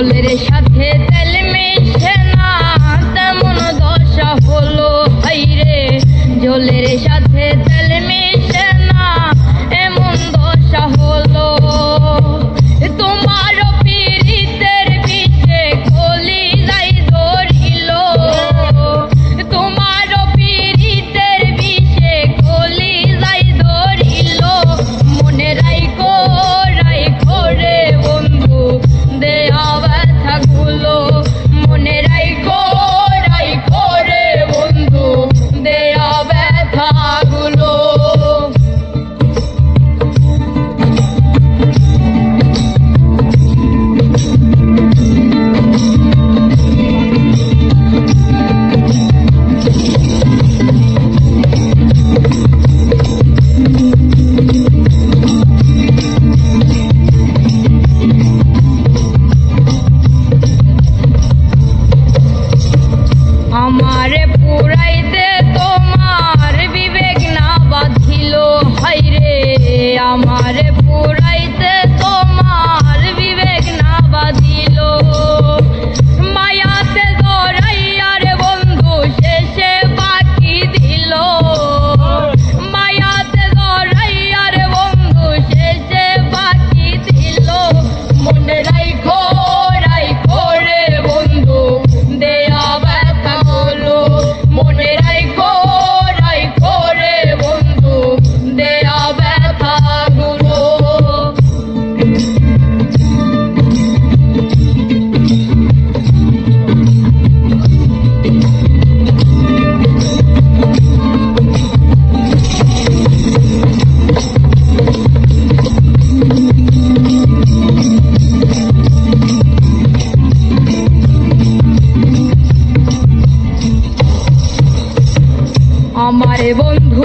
জলের সাথে তেল মিশে না তেমন দশা হলো হাইরে, জলের সাথে তেল মিশে না এমন দশা হলো। তোমার পীড়িতের বিষে কলি যাই ধরিল, তোমার পীড়িতের বিষে কলি যাই ধরিল। মনে রাইখো রাইখো রে বন্ধু দেয়া ব্যথাগুলো, মনে রাইখো রাইখো রে বন্ধু দেয়া ব্যথাগুলো। আমারে পুরাইতে তোমার বিবেক না বাঁধিল হাইরে, আমারে পুরাইতে তোমার বিবেক না বাঁধিল। মায়াতে জড়াইয়ার বন্ধু শেষে বাকি দিল, মায়াতে জড়াইয়ার বন্ধু শেষে বাকি দিল। মনে রাইখো রাইখো রে বন্ধু দেয়া ব্যথাগুলো, মনে রাইখো রাইখো রে বন্ধু দেয়া ব্যথাগুলো। আমারে বন্ধু